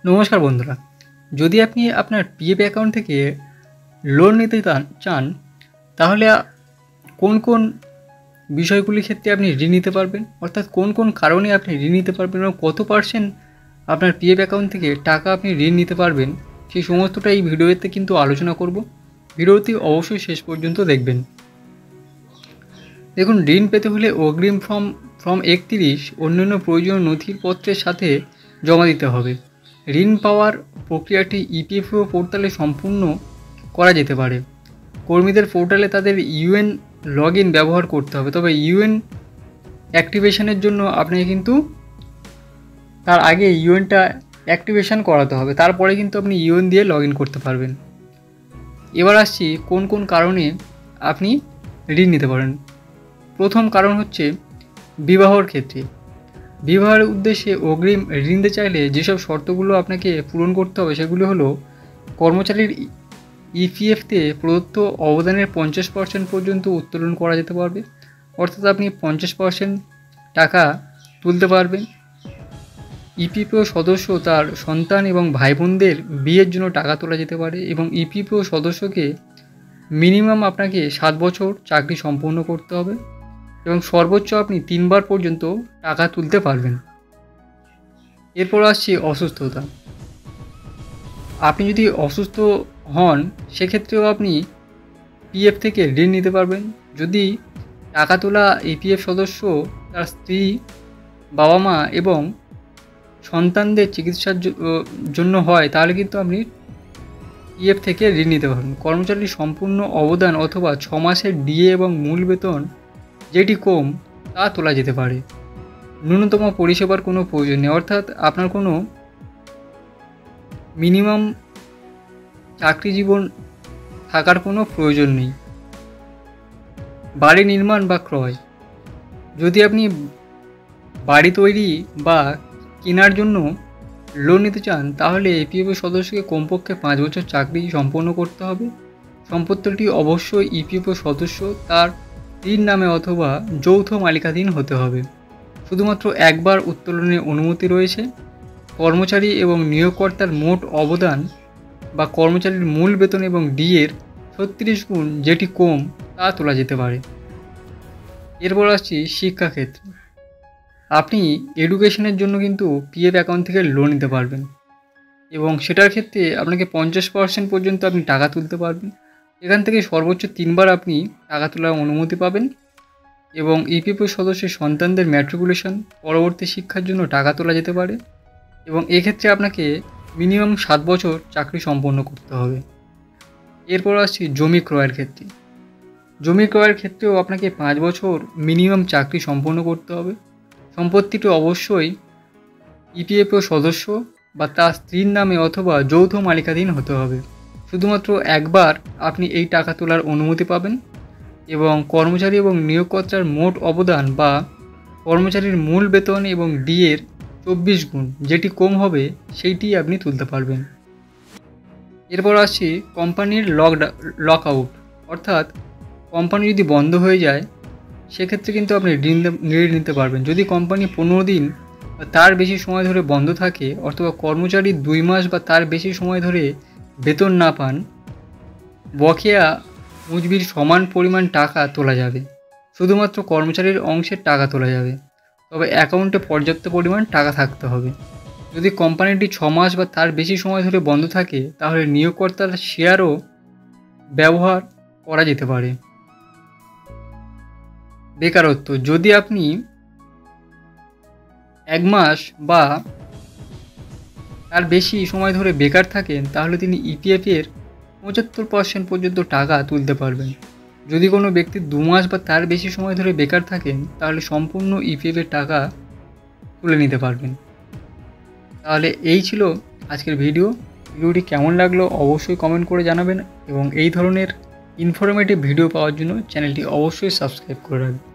নমস্কার বন্ধুরা, যদি আপনি আপনার পিএফ অ্যাকাউন্ট থেকে লোন নিতে চান তাহলে কোন কোন বিষয়গুলির ক্ষেত্রে আপনি ঋণ নিতে পারবেন, অর্থাৎ কোন কোন কারণে আপনি ঋণ নিতে পারবেন এবং কত পার্সেন্ট আপনার পিএফ অ্যাকাউন্ট থেকে টাকা আপনি ঋণ নিতে পারবেন, সেই সমস্তটা এই ভিডিওতে কিন্তু আলোচনা করব। ভিডিওটি অবশ্যই শেষ পর্যন্ত দেখবেন। দেখুন, ঋণ পেতে হলে অগ্রিম ফর্ম 31 অন্যান্য প্রয়োজনীয় নথিপত্রের সাথে জমা দিতে হবে। ঋণ পাওয়ার প্রক্রিয়াটি ইপিএফও পোর্টালে সম্পূর্ণ করা যেতে পারে। কর্মীদের পোর্টালে তাদের ইউএন লগ ইন ব্যবহার করতে হবে, তবে ইউএন অ্যাক্টিভেশনের জন্য আপনাকে কিন্তু তার আগে ইউএনটা অ্যাক্টিভেশন করাতে হবে, তারপরে কিন্তু আপনি ইউএন দিয়ে লগ ইন করতে পারবেন। এবার আসছি কোন কোন কারণে আপনি ঋণ নিতে পারেন। প্রথম কারণ হচ্ছে বিবাহর ক্ষেত্রে। বিবাহের উদ্দেশ্যে অগ্রিম ঋণ নিতে চাইলে যেসব শর্তগুলো আপনাকে পূরণ করতে হবে সেগুলো হলো, কর্মচারীর ইপিএফতে প্রদত্ত অবদানের 50% পর্যন্ত উত্তোলন করা যেতে পারবে, অর্থাৎ আপনি 50% টাকা তুলতে পারবেন। ইপিএফও সদস্য তার সন্তান এবং ভাই বোনদের বিয়ের জন্য টাকা তোলা যেতে পারে এবং ইপিএফও সদস্যকে মিনিমাম আপনাকে 7 বছর চাকরি সম্পূর্ণ করতে হবে এবং সর্বোচ্চ আপনি 3 বার পর্যন্ত টাকা তুলতে পারবেন। এরপর আসছে অসুস্থতা। আপনি যদি অসুস্থ হন সেক্ষেত্রেও আপনি পিএফ থেকে ঋণ নিতে পারবেন। যদি টাকা তোলা ইপিএফ সদস্য তার স্ত্রী, বাবা মা এবং সন্তানদের চিকিৎসার জন্য হয় তাহলে কিন্তু আপনি পিএফ থেকে ঋণ নিতে পারবেন। কর্মচারীর সম্পূর্ণ অবদান অথবা 6 মাসের ডিএ এবং মূল বেতন যেটি কম তা তোলা যেতে পারে। ন্যূনতম পরিষেবার কোনো প্রয়োজন নেই, অর্থাৎ আপনার কোনো মিনিমাম চাকরি জীবন থাকার কোনো প্রয়োজন নেই। বাড়ি নির্মাণ বা ক্রয়। যদি আপনি বাড়ি তৈরি বা কেনার জন্য লোন নিতে চান তাহলে ইপিএফও সদস্যকে কমপক্ষে 5 বছর চাকরি সম্পন্ন করতে হবে। সম্পত্তিটি অবশ্যই ইপিএফও সদস্য তার স্ত্রীর নামে অথবা যৌথ মালিকাধীন হতে হবে। শুধুমাত্র একবার উত্তোলনের অনুমতি রয়েছে। কর্মচারী এবং নিয়োগকর্তার মোট অবদান বা কর্মচারীর মূল বেতন এবং ডিএর 36 গুণ যেটি কম তা তোলা যেতে পারে। এরপর আসছি শিক্ষাক্ষেত্রে। আপনি এডুকেশনের জন্য কিন্তু পিএফ অ্যাকাউন্ট থেকে লোন নিতে পারবেন এবং সেটার ক্ষেত্রে আপনাকে 50% পর্যন্ত আপনি টাকা তুলতে পারবেন। এখান থেকে সর্বোচ্চ 3 বার আপনি টাকা তোলার অনুমতি পাবেন এবং ইপিএফও সদস্যের সন্তানদের ম্যাট্রিকুলেশন পরবর্তী শিক্ষার জন্য টাকা তোলা যেতে পারে এবং এক্ষেত্রে আপনাকে মিনিমাম 7 বছর চাকরি সম্পন্ন করতে হবে। এরপর আসছি জমি ক্রয়ের ক্ষেত্রে। জমি ক্রয়ের ক্ষেত্রেও আপনাকে 5 বছর মিনিমাম চাকরি সম্পন্ন করতে হবে। সম্পত্তিটি অবশ্যই ইপিএফও সদস্য বা তার স্ত্রীর নামে অথবা যৌথ মালিকাধীন হতে হবে। শুধুমাত্র একবার আপনি এই টাকা তোলার অনুমতি পাবেন এবং কর্মচারী এবং নিয়োগকর্তার মোট অবদান বা কর্মচারীর মূল বেতন এবং ডিএর 24 গুণ যেটি কম হবে সেইটি আপনি তুলতে পারবেন। এরপর আসছি কোম্পানির লক আউট, অর্থাৎ কোম্পানি যদি বন্ধ হয়ে যায় সেক্ষেত্রে কিন্তু আপনি ঋণ নিতে পারবেন। যদি কোম্পানি 15 দিন বা তার বেশি সময় ধরে বন্ধ থাকে অথবা কর্মচারী 2 মাস বা তার বেশি সময় ধরে বেতন না পান, বকেয়া মজুরির সমান পরিমাণ টাকা তোলা যাবে। শুধুমাত্র কর্মচারীর অংশের টাকা তোলা যাবে, তবে অ্যাকাউন্টে পর্যাপ্ত পরিমাণ টাকা থাকতে হবে। যদি কোম্পানিটি 6 মাস বা তার বেশি সময় ধরে বন্ধ থাকে তাহলে নিয়োগকর্তার শেয়ারও ব্যবহার করা যেতে পারে। বেকারত্ব। যদি আপনি 1 মাস বা তার বেশি সময় ধরে বেকার থাকেন তাহলে তিনি ইপিএফের 75% পর্যন্ত টাকা তুলতে পারবেন। যদি কোনো ব্যক্তি 2 মাস বা তার বেশি সময় ধরে বেকার থাকেন তাহলে সম্পূর্ণ ইপিএফের টাকা তুলে নিতে পারবেন। তাহলে এই ছিল আজকের ভিডিওটি কেমন লাগলো অবশ্যই কমেন্ট করে জানাবেন এবং এই ধরনের ইনফরমেটিভ ভিডিও পাওয়ার জন্য চ্যানেলটি অবশ্যই সাবস্ক্রাইব করে রাখবেন।